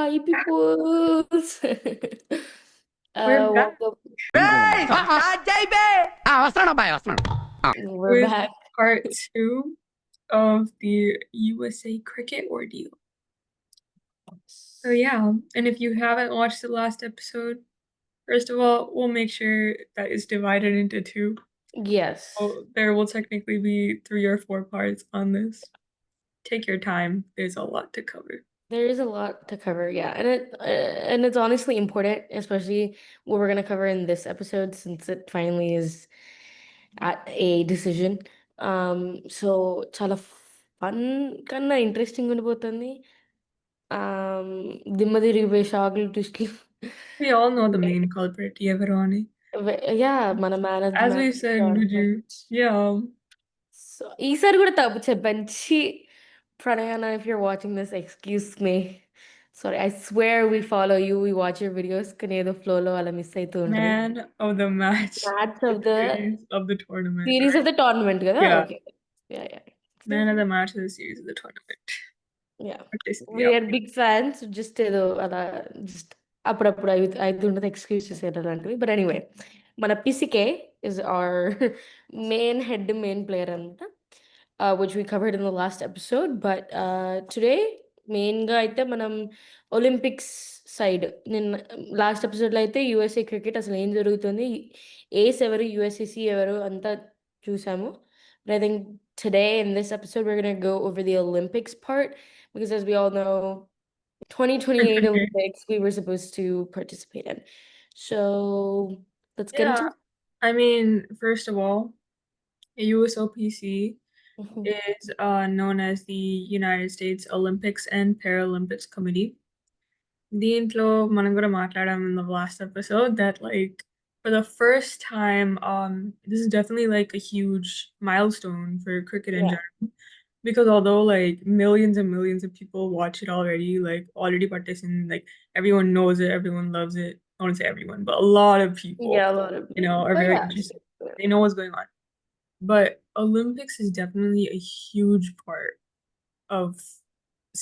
Hi, peoples. We're back Welcome. Hey! JB! వస్తున్నాను bye వస్తున్నాను We're with back. part two of the USA cricket ordeal. So yeah, and if you haven't watched the last episode, first of all, we'll make sure that it's divided into two. Yes, So there will technically be 3 or 4 parts on this. Take your time. There's a lot to cover. there is a lot to cover. Yeah, and it's honestly important, especially what we're gonna cover in this episode, since it finally is at a decision. So చాలా fun కన్నా interesting ఉండిపోతుంది. దిమ్మ తిరిగిపోయి షాకులు ట్విస్ట్లు. We all know the main culprit, Yeverani. Yeah, మన man of the As we match. said, would you? Yeah, so ఈసారి కూడా తప్పు చెప్పాను ఛీ Pranayana, if you're watching this, excuse me. Sorry, I swear we follow you, we watch your videos. కానీ ఏదో flow లో అలా మిస్ అవుతూ ఉంటది. man of the match, Match of the series of the tournament, series of right? the tournament కదా? Yeah. Okay. Yeah, yeah. Man of the match of the series of the tournament. Yeah. We Yeah. are big fans. Just ఏదో అలా just అప్పుడప్పుడు అవుతుంటది excuses అలాంటివి. But anyway, మన PCK is our main player అనమాట. Which we covered in the last episode. But today, మెయిన్గా అయితే మనం Olympics side నిన్న లాస్ట్ ఎపిసోడ్లో అయితే యూఎస్ఏ క్రికెట్ అసలు ఏం జరుగుతుంది, ఏస్ ఎవరు, యూఎస్ఏసి ఎవరు అంతా చూసాము. But I think today in this episode we're gonna go over the Olympics part because as we all know, 2028 Okay. Olympics we were supposed to participate in. So let's get Yeah. into it. I mean, first of all, USOPC Mhm. is known as the United States Olympics and Paralympics Committee. దీంట్లో మనం కూడా మాట్లాడాం in the last episode that like for the first time, this is definitely like a huge milestone for cricket in Yeah. general. Because although like millions and millions of people watch it already, like already participate, like everyone knows it, everyone loves it. I wouldn't say everyone, but a lot of people, Yeah, a lot of are but very yeah. interested. They know what's going on. But Olympics is definitely a huge part of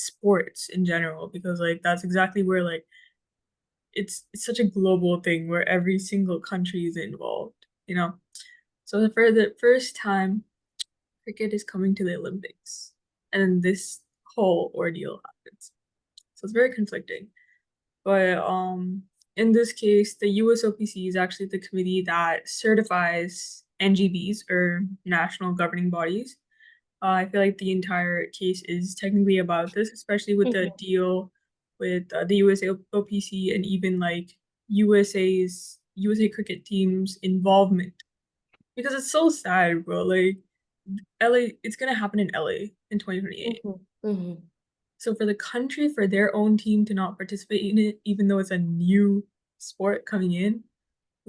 sports in general because like that's exactly where like it's such a global thing where every single country is involved. So for the first time, cricket is coming to the Olympics, and this whole ordeal happens. So it's very conflicting. But in this case, the USOPC is actually the committee that certifies NGBs or national governing bodies. I feel like the entire case is technically about this, especially with the Mhm. deal with the USAOPC and even like USA cricket team's involvement. Because it's so sad, bro. Like LA, it's gonna happen in LA in 2028. Mhm. Mhm. So for the country, for their own team to not participate in it, even though it's a new sport coming in,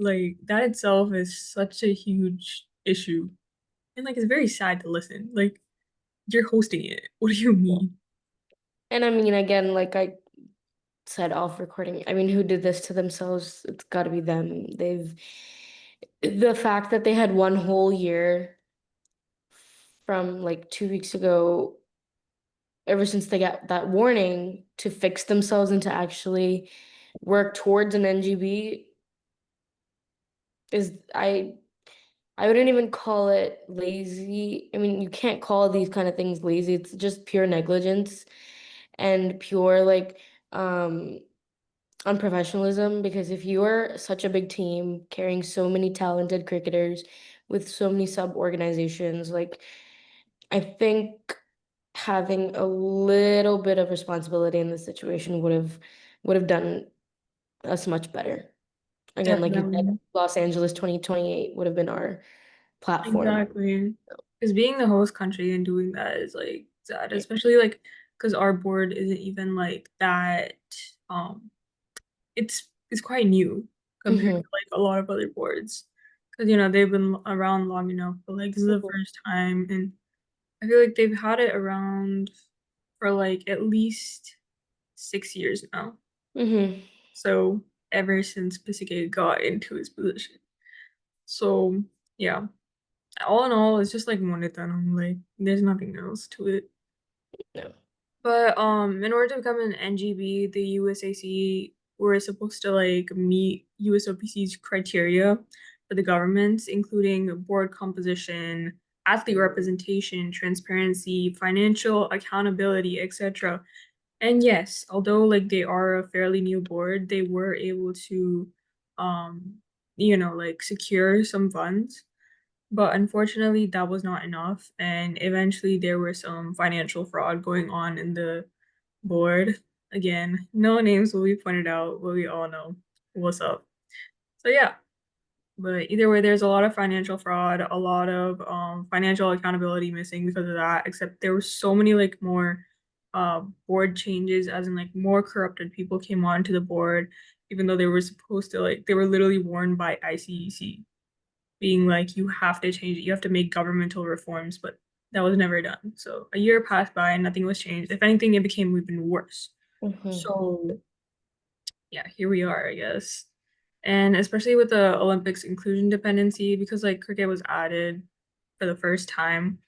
like that itself is such a huge issue. And like it's very sad to listen. Like you're hosting it. What do you mean? And I mean, again, like I said off recording, I mean, who did this to themselves? It's got to be them. The fact that they had one whole year from like 2 weeks ago, ever since they got that warning to fix themselves and to actually work towards an NGB is I wouldn't even call it lazy. I mean, you can't call these kind of things lazy. It's just pure negligence and pure like unprofessionalism, because if you are such a big team carrying so many talented cricketers with so many sub organizations, like I think having a little bit of responsibility in this situation would have done us much better. Again, like you said, Definitely. Los Angeles 2028 would have been our platform. Exactly. Because being the host country and doing that is like sad, Yeah. especially like because our board isn't even like that. Um, it's quite new compared Hmm. to like a lot of other boards. Because they've been around long enough, but like this is the first time, and I feel like they've had it around for like at least 6 years now. Hmm. So ever since Pisike got into his position. So yeah. All in all, it's just like monotonous. Like there's nothing else to it. No. But in order to become an NGB, the USAC were supposed to like meet USOPC's criteria for the governments, including board composition, athlete representation, transparency, financial accountability, etc. And yes, although like they are a fairly new board, they were able to um like secure some funds. But unfortunately, that was not enough, and eventually there was some financial fraud going on in the board. Again, no names will be pointed out, but we all know what's up. So yeah, but either way, there's a lot of financial fraud, a lot of financial accountability missing because of that, except there were so many like more board changes, as in like more corrupted people came onto the board, even though they were supposed to like they were literally warned by ICEC, being like you have to change it, you have to make governmental reforms, but that was never done. So a year passed by and nothing was changed. If anything, it became even worse. Mhm. So yeah, here we are, I guess. And especially with the Olympics inclusion dependency, because like cricket was added for the first time,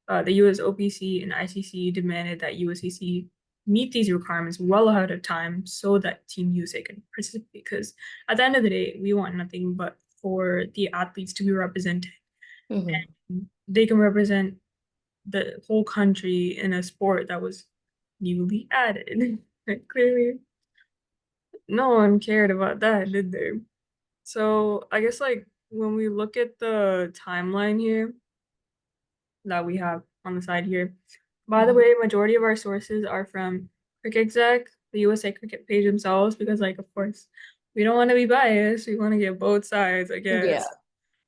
the USOPC and ICC demanded that USCC meet these requirements well ahead of time so that Team USA can participate. Because at the end of the day, we want nothing but for the athletes to be represented. Mhm. And they can represent the whole country in a sport that was newly added. Clearly, no one cared about that, did they? So I guess like when we look at the timeline here that we have on the side here, by the Mhm. way, majority of our sources are from Cricket Exec, the USA Cricket page themselves, because like of course we don't want to be biased. We want to get both sides, I Yeah. guess.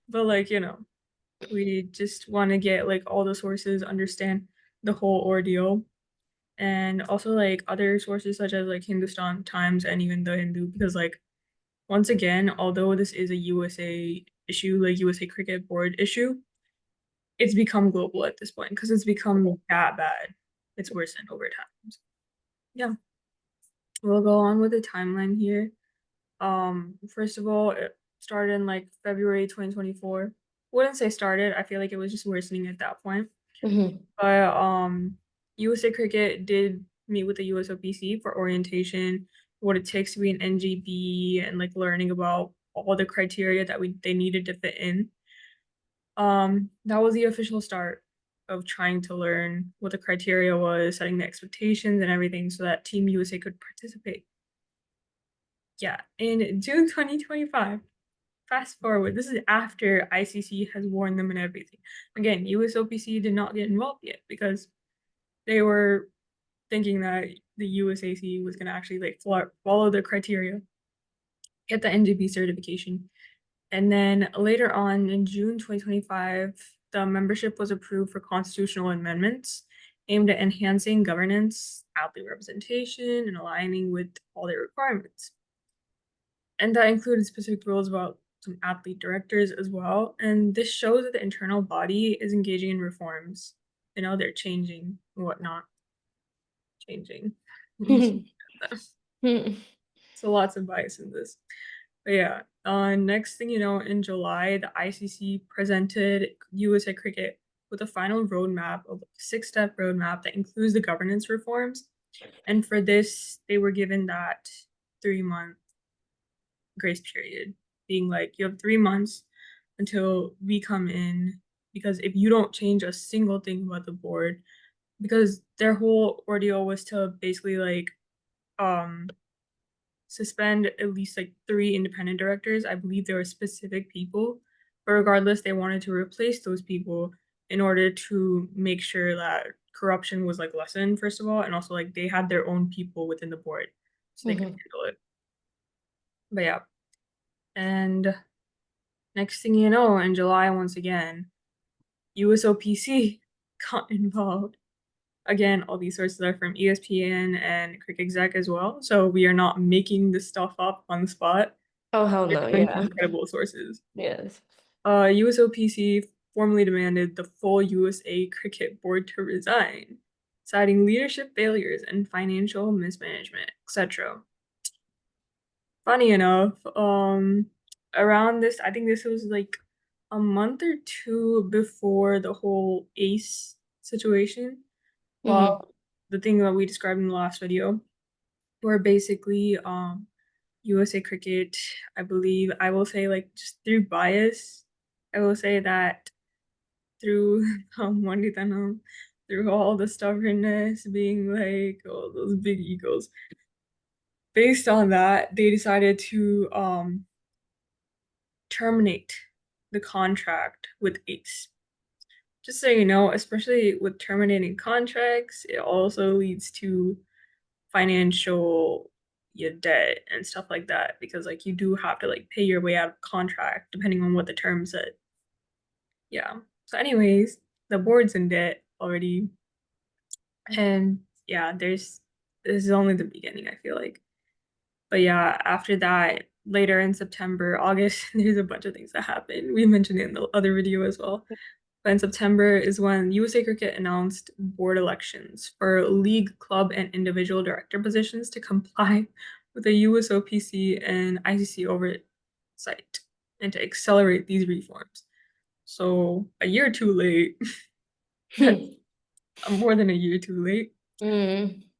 But like, we just want to get like all the sources, understand the whole ordeal. And also like other sources such as like Hindustan Times and even the Hindu, because like once again, although this is a USA issue, like USA Cricket Board issue, it's become global at this point because it's become that bad. It's worsened over time. So, yeah, we'll go on with the timeline here. First of all, it started in like February 2024. Wouldn't say started. I feel like it was just worsening at that point. Mhm. But USA Cricket did meet with the USOPC for orientation, what it takes to be an NGB, and like learning about all the criteria that they needed to fit in. That was the official start of trying to learn what the criteria was, setting the expectations and everything so that Team USA could participate. Yeah, in June 2025. Fast forward, this is after ICC has warned them and everything. Again, USOPC did not get involved yet because they were thinking that the USAC was going to actually like follow the criteria, get the NGB certification. And then later on in June 2025, the membership was approved for constitutional amendments aimed at enhancing governance, athlete representation, and aligning with all their requirements. And that included specific rules about some athlete directors as well. And this shows that the internal body is engaging in reforms. They're changing and whatnot. Changing. So lots of bias in this. But yeah, next thing you know, in July, the ICC presented USA Cricket with a final roadmap, a six-step roadmap that includes the governance reforms. And for this, they were given that 3-month grace period, being like, you have 3 months until we come in, because if you don't change a single thing about the board, because their whole ordeal was to basically like suspend at least like 3 independent directors. I believe there were specific people, but regardless, they wanted to replace those people in order to make sure that corruption was like lessened, first of all, and also like they had their own people within the board so they could Mhm. handle it. But yeah, and next thing you know, in July, once again, USOPC got involved. Again, all these sources are from ESPN and Cricket Exec as well, so we are not making this stuff up on the spot. Oh, hell They're no, coming from yeah. credible sources. Yes. USOPC formally demanded the full USA Cricket Board to resign, citing leadership failures and financial mismanagement, etc. Funny enough, around this, I think this was like a month or two before the whole ACE situation. Mhm. Well, the thing that we described in the last video, where basically USA Cricket, I believe, I will say, like, just through bias, I will say that through Monditanam, through all the stubbornness, being like all those big egos, based on that, they decided to terminate the contract with Ace. Just so you know, especially with terminating contracts, it also leads to financial debt and stuff like that, because like you do have to like pay your way out of contract depending on what the term said. Yeah. So anyways, the board's in debt already. And yeah, this is only the beginning, I feel like. But yeah, after that, later in September, August, there's a bunch of things that happened. We mentioned it in the other video as well. But in September is when USA Cricket announced board elections for league, club, and individual director positions to comply with the USOPC and ICC oversight and to accelerate these reforms. So a year too late. That's more than a year too late.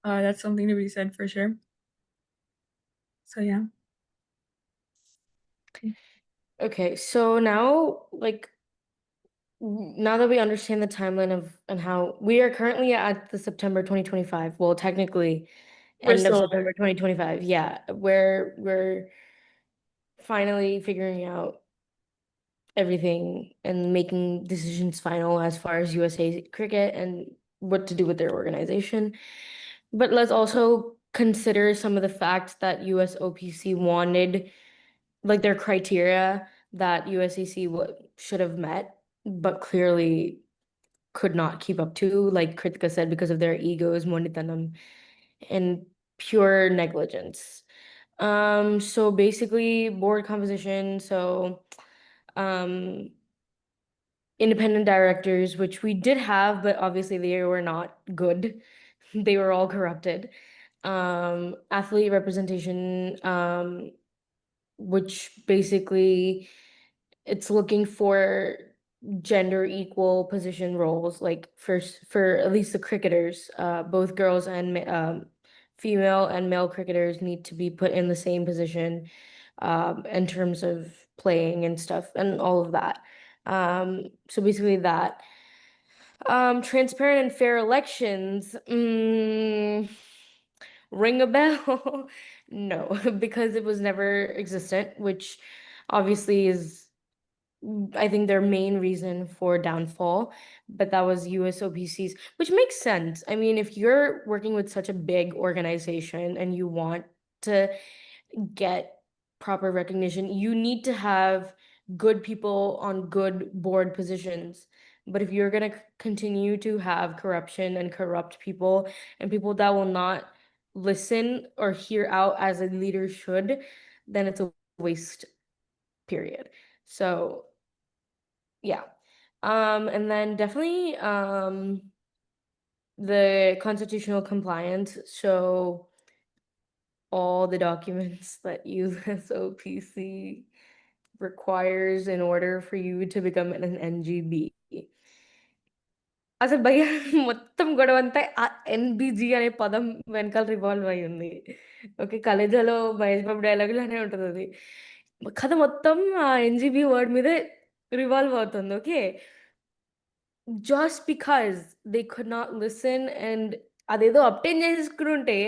That's something to be said for sure. So yeah. Okay, so now, like, now that we understand the timeline of and how we are currently at the September 2025, well, technically, We're end of still September 2025. Yeah, where we're finally figuring out everything and making decisions final as far as USA Cricket and what to do with their organization. But let's also consider some of the facts that USOPC wanted, like their criteria that USAC should have met, but clearly could not keep up to, like Kritika said, because of their egos, Monitanam, and pure negligence. So basically board composition, so um independent directors, which we did have, but obviously they were not good. They were all corrupted. Athlete representation, which basically it's looking for gender equal position roles, like for at least the cricketers, both girls and female and male cricketers need to be put in the same position in terms of playing and stuff and all of that. So basically that. Transparent and fair elections. Ring a bell? No, because it was never existent, which obviously is, I think, their main reason for downfall. But that was USOPC's, which makes sense. I mean, if you're working with such a big organization and you want to get proper recognition, you need to have good people on good board positions. But if you're going to continue to have corruption and corrupt people and people that will not listen or hear out as a leader should, then it's a waste, period. So, yeah. And then definitely the constitutional compliance. So all the documents that USOPC requires in order for you to become an NGB. అసలు భయ్య మొత్తం గొడవ అంతా ఎన్బిజి అనే పదం వెనకాల revolve అయి ఉంది. ఓకే, కలేజాలో మహేష్ బాబు డైలాగులానే ఉంటుంది అది. కథ మొత్తం ఆ ఎన్జీబీ వర్డ్ మీదే రివాల్వ్ అవుతుంది. Okay, just because they could not listen and అదేదో అప్టైన్ చేసుకుంటే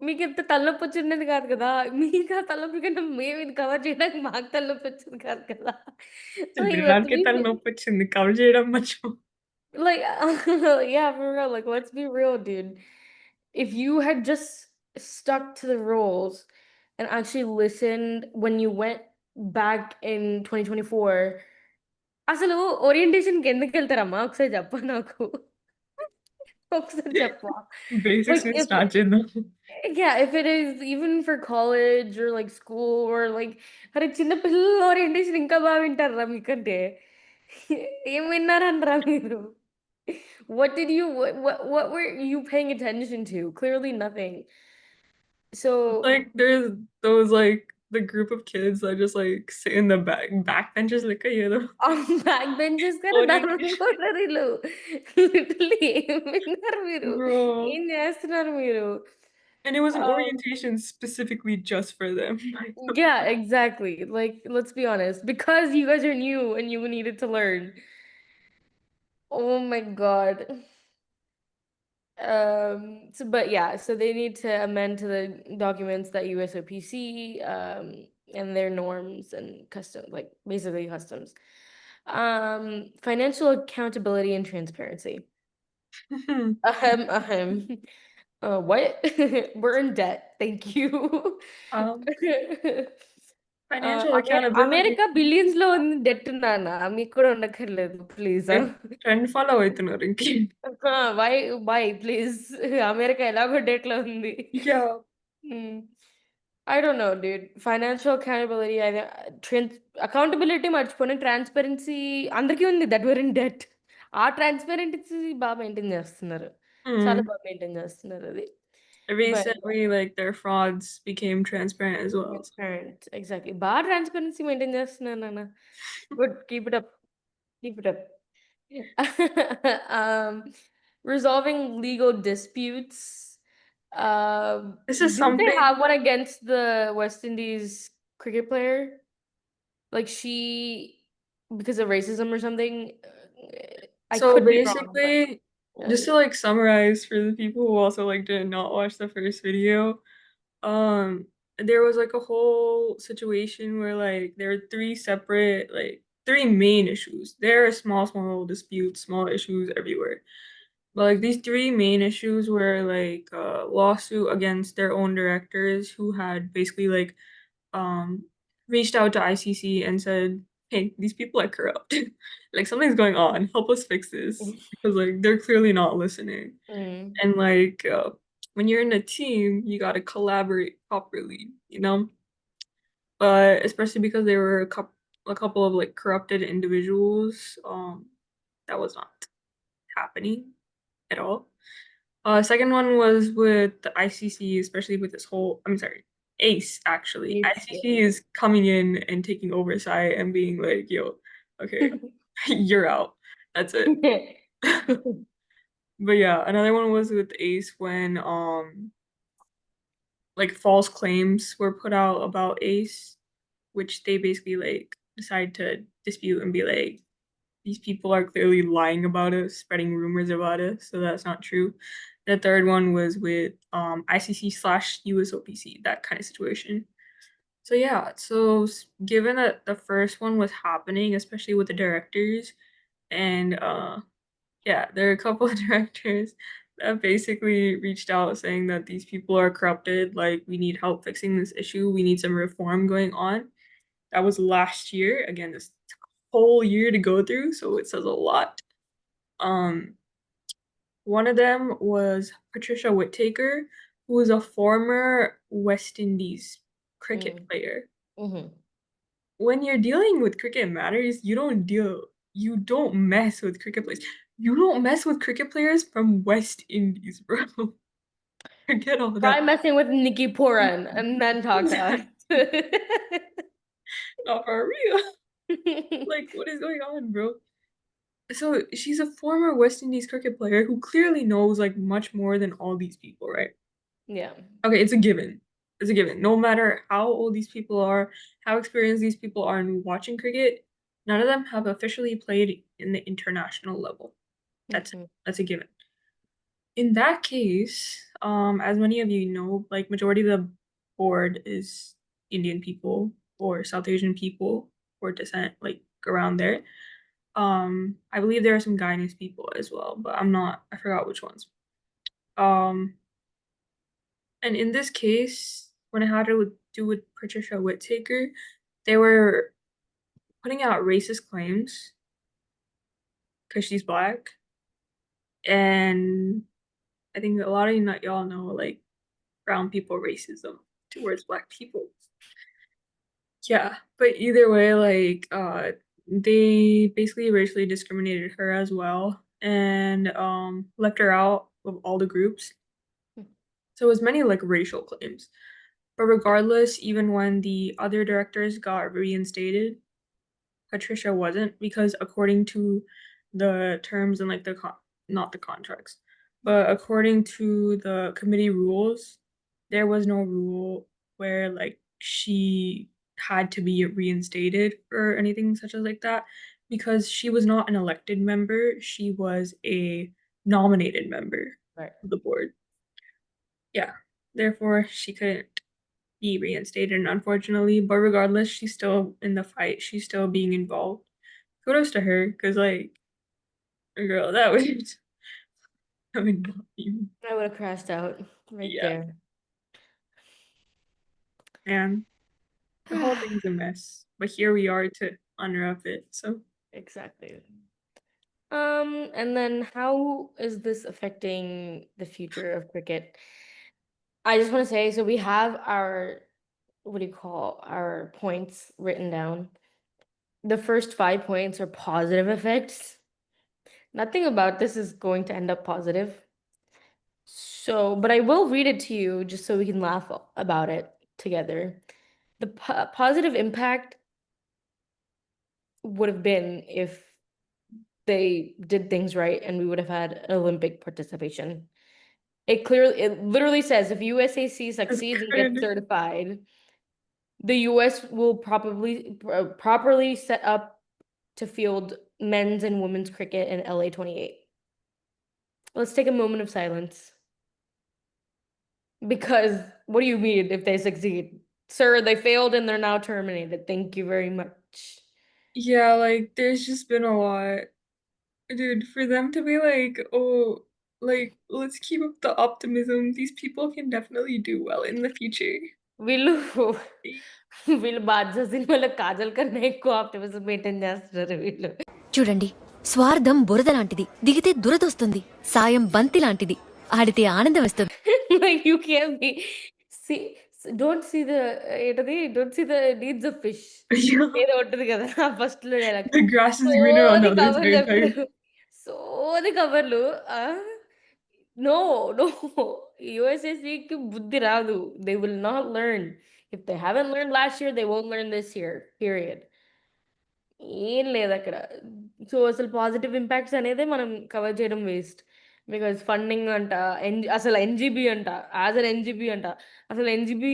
మీకు ఇంత తలనొప్పి వచ్చిండేది కాదు కదా. మీకు ఆ తలనొప్పి కంటే మేము ఇది కవర్ చేయడానికి మాకు తలనొప్పి వచ్చింది కాదు కదా. సో తినడానికే తలనొప్పి వచ్చింది, కవర్ చేయడం మర్చిపో. like yeah, for real, like let's be real, dude. If you had just stuck to the rules and actually listened when you went back in 2024, అసలు ఓరియంటేషన్‌కి ఎందుకెళ్తారమ్మా? ఒకసారి చెప్పు నాకు. ఒకసారి చెప్పవా? బేసిక్స్ Like నుంచి if స్టార్ట్ చేద్దాం. yeah, if it is even for college or like school or like అరే చిన్న పిల్లల ఓరియంటేషన్ ఇంకా బాగా వింటారురా మీకంటే. ఏం విన్నారనరా మీరు? What were you paying attention to? Clearly nothing. So Like there's those like the group of kids that just like sit in the backbenches like back benches గారు orientation. దారుణంగా వీళ్ళు లిటరల్లీ ఏం విన్నారు మీరు Bro. ఏం చేస్తున్నారు మీరు And it was an Um, orientation specifically just for them. yeah, exactly. Like, let's be honest. Because you guys are new and you needed to learn. Oh my God. But yeah, so they need to amend to the documents that USOPC, and their norms and custom, like basically customs. Financial accountability and transparency. Ahem. What? We're in debt. Thank you. Um, financial accountability. America billions లో ఉంది debt నాన్న మీకు కూడా ఉండక్కర్లేదు please trend follow అవుతున్నారు ఇంకే. Why why please America ఎలాగో debt లో ఉంది Yeah. I don't know, dude. Financial accountability, accountability మర్చిపోయిన ట్రాన్స్పరెన్సీ అందరికీ ఉంది దట్ వర్ ఇన్ డెట్ ఆ ట్రాన్స్పరెన్సీ బాగా మెయింటైన్ చేస్తున్నారు చాలా బాగా మెయింటైన్ చేస్తున్నారు అది but Recently, like their frauds became transparent as well. Transparent exactly బాగా ట్రాన్స్పరెన్సీ మెయింటైన్ చేస్తున్నారు నాన్న good keep it up keep it up um resolving legal disputes. This is Didn't they something. have one against the West Indies cricket player? Like she, because of racism or something. I So could be wrong, but basically, just to like summarize for the people who also like did not watch the first video, um, there was like a whole situation where like there were three separate, like three main issues. There are small little disputes, small issues everywhere. But like these three main issues were like a lawsuit against their own directors who had basically like um reached out to ICC and said, "Hey, these people are corrupt. Like something's going on. Help us fix this because like they're clearly not listening." mm, And like when you're in a team, you got to collaborate properly, you know? But especially because they were a couple of like corrupted individuals, that was not happening at all. Second one was with the ICC, especially with this whole, I'm sorry, ACE actually. it's ICC is coming in and taking oversight and being like, yo, okay, you're out. That's it. But yeah, another one was with ACE when like false claims were put out about ACE, which they basically like decide to dispute and be like, these people are clearly lying about us, spreading rumors about us, so that's not true. The third one was with ICC slash USOPC, that kind of situation. So yeah, so given that the first one was happening, especially with the directors, and yeah, there are a couple of directors that basically reached out saying that these people are corrupted, like we need help fixing this issue, we need some reform going on. That was last year. Again, this took a whole year to go through, so it says a lot. Um, one of them was Patricia Whittaker, who was a former West Indies cricket player. Mhm. When you're dealing with cricket matters, you don't mess with cricket players. You don't mess with cricket players from West Indies, bro. Forget all Try that. messing with Nikki Puran and then talk to us. Not for real. Like, what is going on, bro? So she's a former West Indies cricket player who clearly knows like much more than all these people, right? Yeah. Okay, it's a given. It's a given. No matter how old these people are, how experienced these people are in watching cricket, none of them have officially played in the international level. Mhm. That's a given. In that case, as many of you know, like majority of the board is Indian people or South Asian people or descent, like around there. I believe there are some Guyanese people as well, but I forgot which ones. Um, and in this case, when it had to do with Patricia Whittaker, they were putting out racist claims because she's black. And I think a lot of y'all know like brown people racism towards black people. Yeah, but either way, like they basically racially discriminated her as well and left her out of all the groups. So it was many like racial claims. But regardless, even when the other directors got reinstated, Patricia wasn't, because according to the terms and like not the contracts, but according to the committee rules, there was no rule where like she had to be reinstated or anything such as like that, because she was not an elected member, she was a nominated member Right. of the board. Yeah. Therefore, she couldn't be reinstated, unfortunately. But regardless, she's still in the fight. She's still being involved. Kudos to her, because like, girl, that would not be. I would have crashed out right Yeah, there. man, the whole thing's a mess. But here we are to unwrap it. So Exactly. And then how is this affecting the future of cricket? I just want to say, so we have our, what do you call, our points written down. The first 5 points are positive effects. Nothing about this is going to end up positive. So, but I will read it to you just so we can laugh about it together. The positive impact would have been if they did things right and we would have had Olympic participation. It literally says if USAC it's succeeds and gets good. certified, the US will probably properly set up to field men's and women's cricket in LA 28. Let's take a moment of silence. Because what do you mean if they succeed? Sir, they failed and they're now terminated. Thank you very much. Yeah, like there's just been a lot, dude. For them to be like, oh, like let's keep up the optimism. These people can definitely do well in the future. వీళ్ళు వీళ్ళు బాధ్యత సినిమాలో కాజల్ కన్నా ఎక్కువ optimism maintain చేస్తున్నారు వీళ్ళు. చూడండి, స్వార్థం బురద లాంటిది, దిగితే దురదొస్తుంది. సాయం బంతి లాంటిది, ఆడితే ఆనందం వస్తుంది. Like you can't be see don't see the ఏంటది don't see the needs of fish. Yeah, ఏదో ఉంటది కదా ఫస్ట్ లో dialogue. the grass is greener on the సోది other కవర్లు side. Type. చెప్తారు. సోది కవర్లు. No, no. USSC బుద్ధి రాదు. They will not learn. If they haven't learned last year, they won't learn this year. Period. ఏం లేదు అక్కడ. సో అసలు పాజిటివ్ ఇంపాక్ట్స్ అనేది మనం కవర్ చేయడం వేస్ట్. బికాజ్ ఫండింగ్ అంట, అసలు ఎన్జిబి అంట, యాజ్ అన్ ఎన్జిబి అంట, అసలు ఎన్జిబి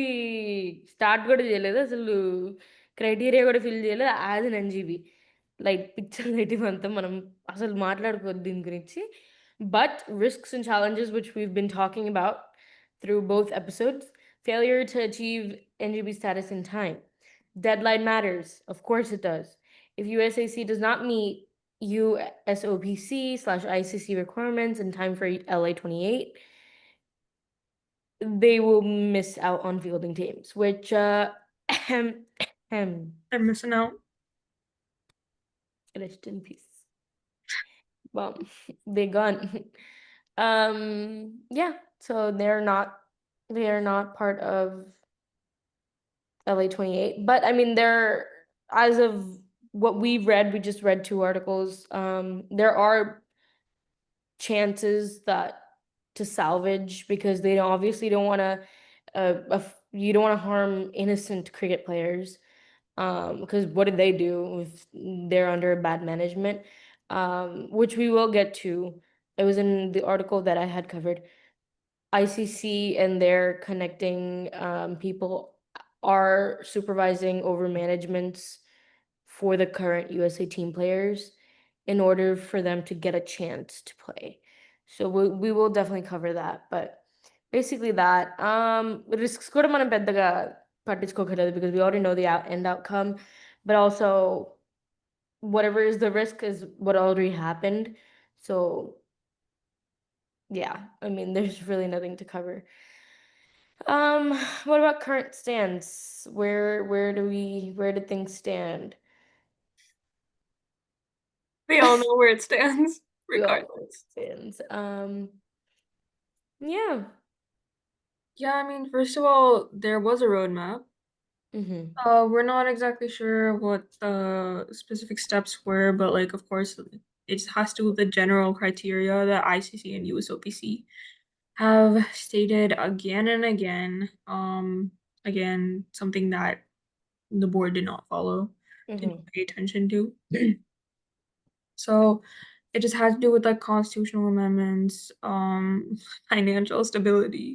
స్టార్ట్ కూడా చేయలేదు, అసలు క్రైటీరియా కూడా ఫిల్ చేయలేదు as an NGB. Like picture negative అంతా మనం అసలు మాట్లాడుకోవద్దు దీని గురించి. But risks and challenges which we've been talking about through both episodes, failure to achieve NGB status in time. Deadline matters. Of course it does. If USAC does not meet USOPC/ICC requirements in time for LA 28, they will miss out on fielding teams, which They're missing out. rest in peace. Well, they gone. Yeah, so they are not part of LA 28, but I mean they're, as of what we've read, we just read 2 articles. There are chances that to salvage, because they obviously don't want to you don't want to harm innocent cricket players, because what did they do if they're under bad management, which we will get to. It was in the article that I had covered. ICC and their connecting people are supervising over managements for the current USA team players in order for them to get a chance to play. So we will definitely cover that. But basically that risks కూడా మనం పెద్దగా పట్టించుకోకలేదు because we already know the end outcome. But also whatever is the risk is what already happened. So yeah, I mean there's really nothing to cover. What about current stance? Where do things stand? We all know where it stands, We all know where it regardless. stands. Yeah. Yeah, I mean, first of all, there was a roadmap. Mm-hmm. We're not exactly sure what the specific steps were, but like, of course, it has to do with the general criteria that ICC and USOPC have stated again and again. Again, something that the board did not follow, did Mhm. not pay attention to. So it just had to do with like constitutional amendments, financial stability,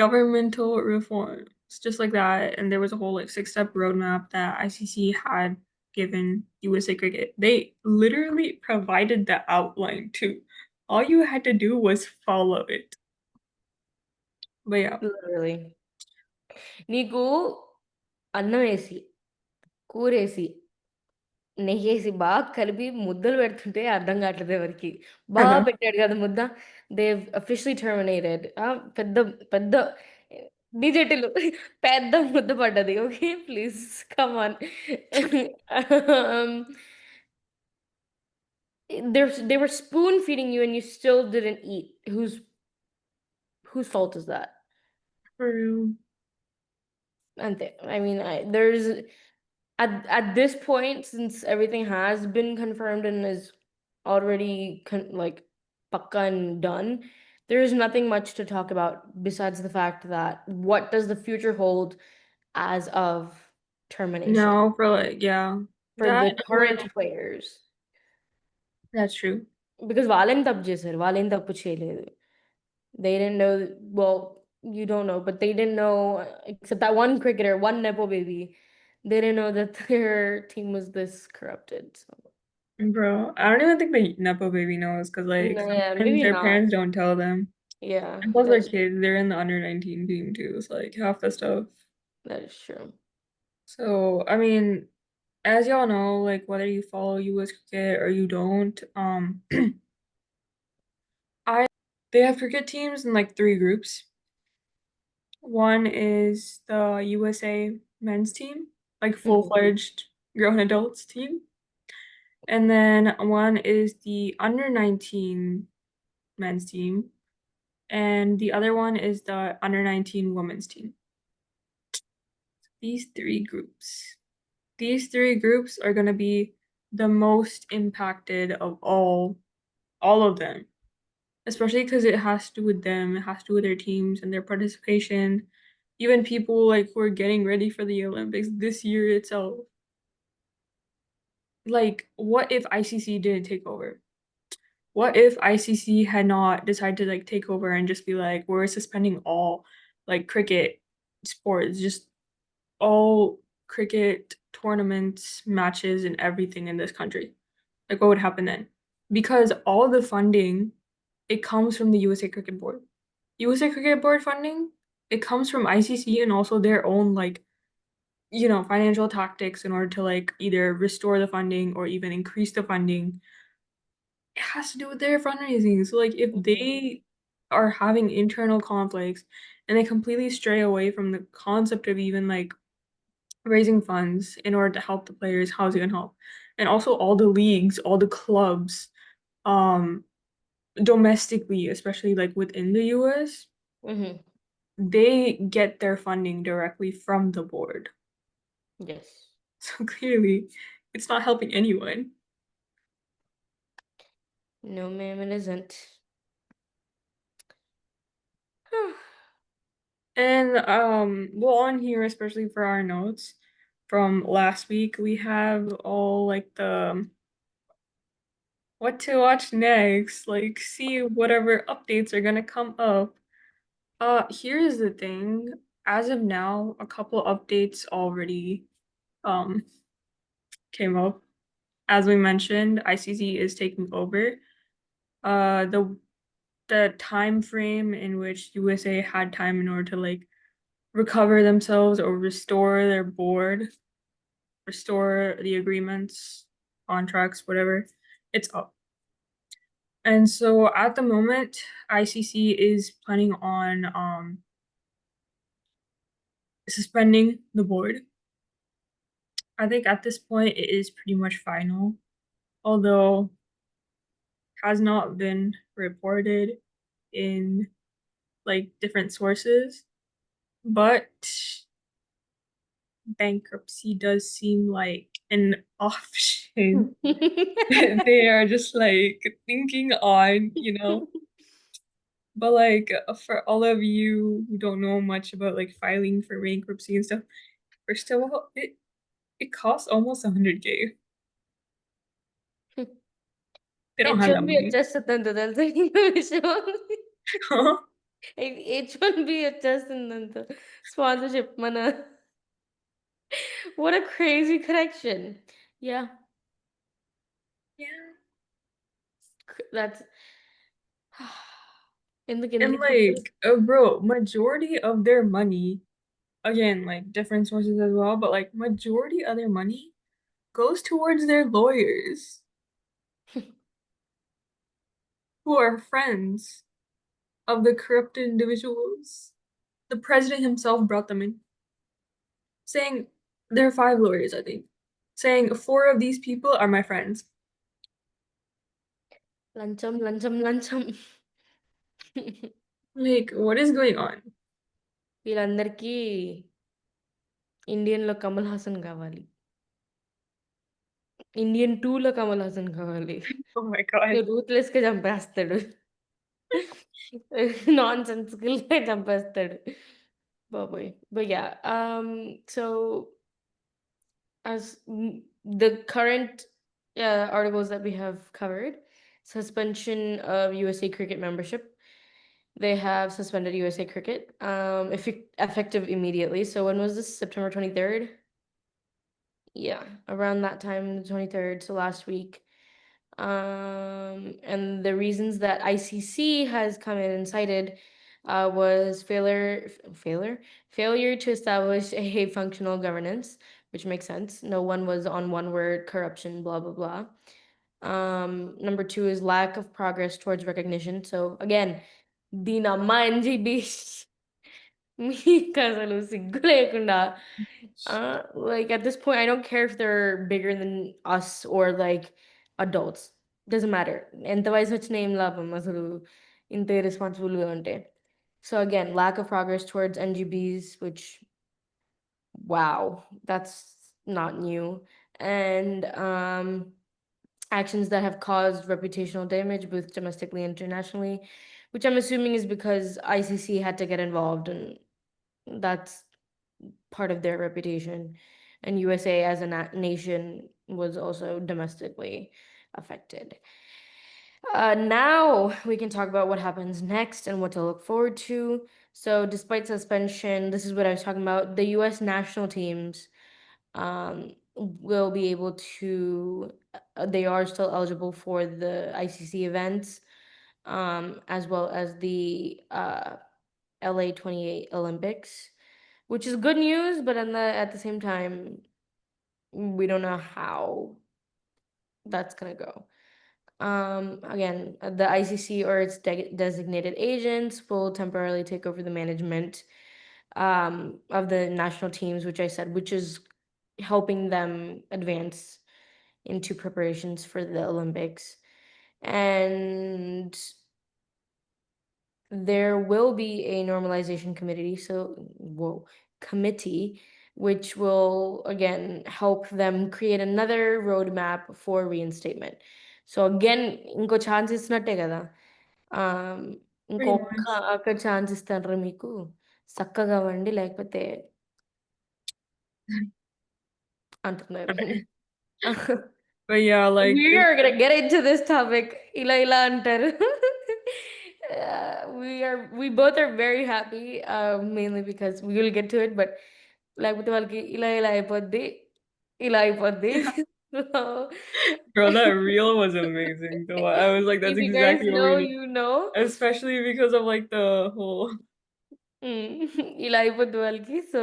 governmental reforms, just like that. And there was a whole like 6-step roadmap that ICC had given USA Cricket. They literally provided the outline too. All you had to do was follow it. But yeah, Literally. నీకు అన్నం వేసి కూరేసి నెయ్యేసి బాగా కలిపి ముద్దలు పెడుతుంటే అర్థం కావట్లేదు ఎవరికి. బాగా పెట్టాడు కదా ముద్ద. Dev officially terminated. పెద్ద పెద్ద డీజేటీలు పెద్ద ముద్ద పడ్డది. Okay. Please come on. They were spoon feeding you and you still didn't eat. Whose fault is that? for real. అంతే. I mean, there's at this point, since everything has been confirmed and is already like pakka and done, there is nothing much to talk about besides the fact that what does the future hold as of termination No, for like, yeah, for that the or current players? that's true. Because వాళ్ళేం తప్పు చేశారు? వాళ్ళేం తప్పు చేయలేదు. They didn't know. Well, you don't know, but they didn't know, except that one cricketer, one Nepo baby. They didn't know that their team was this corrupted. So. Bro, I don't even think the Nepo baby knows because like No, yeah, sometimes maybe their not. parents don't tell them. Yeah, And plus they're kids, they're in the under 19 team too. It's like half the stuff. that is true. So I mean, as y'all know, like whether you follow US cricket or you don't, I they have cricket teams in like 3 groups. One is the USA men's team, like full-fledged grown adults team. And then one is the under 19 men's team. And the other one is the under 19 women's team. These 3 groups. These 3 groups are going to be the most impacted of all of them. Especially because it has to do with them, it has to do with their teams and their participation. Even people like who are getting ready for the Olympics this year itself. Like, what if ICC didn't take over? What if ICC had not decided to like take over and just be like, we're suspending all like cricket sports, just all cricket tournaments, matches, and everything in this country? Like, what would happen then? Because all the funding, it comes from the USA Cricket Board. USA Cricket Board funding, it comes from ICC and also their own like, financial tactics in order to like either restore the funding or even increase the funding. It has to do with their fundraising. So like if they are having internal conflicts and they completely stray away from the concept of even like raising funds in order to help the players, how's it gonna help? And also all the leagues, all the clubs, domestically, especially like within the US, they get their funding directly from the board. Yes. So clearly, it's not helping anyone. No, ma'am, it isn't. And well, on here, especially for our notes from last week, we have all like the what to watch next, like see whatever updates are gonna come up. Here's the thing. As of now, a couple updates already came up. As we mentioned, ICC is taking over. The time frame in which USA had time in order to like recover themselves or restore their board, restore the agreements, contracts, whatever, it's up. And so at the moment, ICC is planning on suspending the board. I think at this point it is pretty much final, although has not been reported in like different sources, but bankruptcy does seem like an option. They are just like thinking on, But like for all of you who don't know much about like filing for bankruptcy and stuff, first of all, it costs almost 100K. They don't have that H1B money. వచ్చేస్తుందంట తెలుసా ఇంకో విషయం H1B వచ్చేస్తుందంట sponsorship మన what a crazy connection. Yeah, Yeah. that's ఎందుకు And ఎందుకు like, bro, majority of their money, again, like different sources as well, but like majority of their money goes towards their lawyers who are friends of the corrupted individuals. The president himself brought them in, saying there are 5 lawyers, I think, saying 4 of these people are my friends. లంచం లంచం లంచం Like, what is going on? వీళ్ళందరికీ ఇండియన్‌లో కమల్ హాసన్ కావాలి. Indian 2లో కమల్ హాసన్ కావాలి. Oh my God. రూత్‌లెస్‌గా చంపేస్తాడు. నాన్‌సెన్సికల్‌గా చంపేస్తాడు. బాబోయ్! But yeah, so as the current articles that we have covered, suspension of USA Cricket membership. They have suspended USA Cricket, effective immediately. So when was this? September 23rd? Yeah, around that time, the 23rd, so last week. And the reasons that ICC has come in and cited was failure to establish a functional governance, which makes sense. No one was on one word, corruption, blah blah blah. Number 2 is lack of progress towards recognition. So again, దీనమ్మ NGB మీకు అసలు సిగ్గు లేకుండా like at this point I don't care if they're bigger than us or like adults. Doesn't matter. ఎంత వయసు వచ్చిన ఏం లాభం అసలు ఇంత irresponsible గా ఉంటే. So again, lack of progress towards NGBs, which wow, that's not new. And actions that have caused reputational damage both domestically and internationally, which I'm assuming is because ICC had to get involved and that's part of their reputation. And USA as a nation was also domestically affected. Now we can talk about what happens next and what to look forward to. So, despite suspension, this is what I was talking about. The US national teams will be able to, they are still eligible for the ICC events, as well as the LA 28 Olympics, which is good news, but at the same time, we don't know how that's gonna go. Again, the ICC or its designated agents will temporarily take over the management of the national teams, which I said, which is helping them advance into preparations for the Olympics. And there will be a normalization committee, which will again help them create another roadmap for reinstatement. So again, ఇంకో chance ఇస్తున్నట్టే కదా. Pretty ఇంకొక chance ఇస్తాను మీకు చక్కగా అవ్వండి లేకపోతే అంటున్నారు. But yeah, like We are gonna get into this topic. Ila antaru. We both are very happy, mainly because we will get to it, but like with వాళ్ళకి ఇలా అయిపోద్ది ఇలా అయిపోద్ది. So girl, that reel was amazing though. I was like, that's if you guys exactly what know, we need. you know. Especially because of like the whole ఇలా అయిపోద్ది వాళ్ళకి. So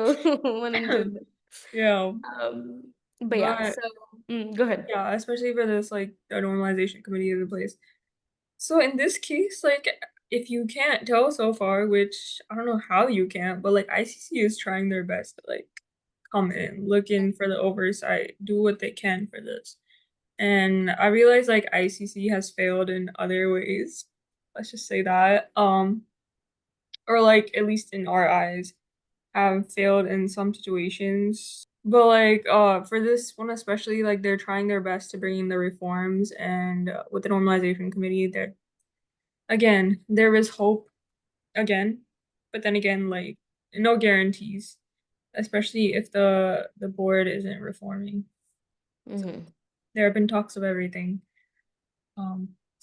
మనం చూద్దాం. yeah. But yeah, But so go ahead. yeah, especially for this like the normalization committee is in place. So in this case, like if you can't tell so far, which I don't know how you can't, but like ICC is trying their best to like come in, look in for the oversight, do what they can for this. And I realize like ICC has failed in other ways. Let's just say that. Or like at least in our eyes, have failed in some situations. But like for this one especially, like they're trying their best to bring in the reforms and with the normalization committee that again there is hope again, but then again, like no guarantees, especially if the board isn't reforming. Mm-hmm. There have been talks of everything.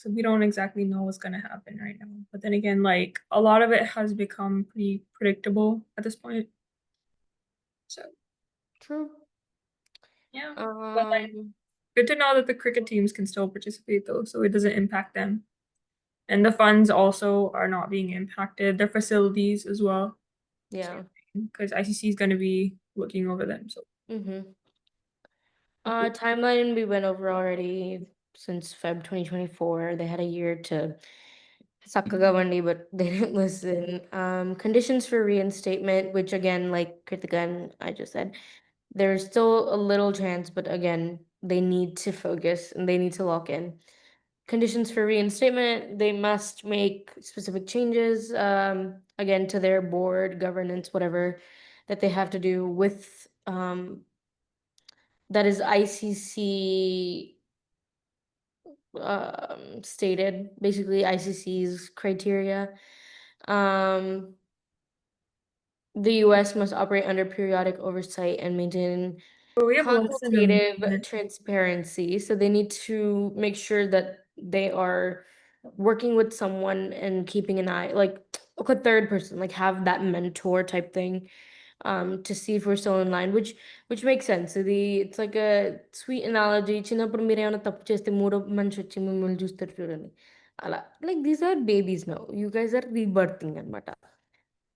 So we don't exactly know what's gonna happen right now. But then again, like a lot of it has become pretty predictable at this point. So True. yeah. But like Um, good to know that the cricket teams can still participate though, so it doesn't impact them. And the funds also are not being impacted, their facilities as well. yeah. Because ICC is gonna be looking over them. So Mm-hmm. Timeline we went over already since Feb 2024. They had a year to Sakagawandi, but they didn't listen. Conditions for reinstatement, which again, like Kritika and I just said, there's still a little chance, but again, they need to focus and they need to lock in. Conditions for reinstatement, they must make specific changes, again, to their board, governance, whatever that they have to do with, that is ICC stated, basically ICC's criteria. The US must operate under periodic oversight and maintain but we have less than a consultative minute. transparency. So they need to make sure that they are working with someone and keeping an eye, like a third person, like have that mentor type thing, to see if we're still in line, which makes sense. So it's like a sweet analogy. చిన్నప్పుడు మీరు ఏమైనా తప్పు చేస్తే మూడో మనిషి వచ్చి మిమ్మల్ని చూస్తారు చూడండి అలా like these are babies now. You guys are rebirthing అన్నమాట.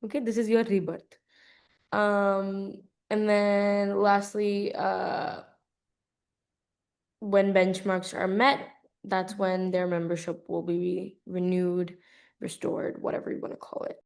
Okay, this is your rebirth. And then lastly, when benchmarks are met, that's when their membership will be renewed, restored, whatever you want to call it.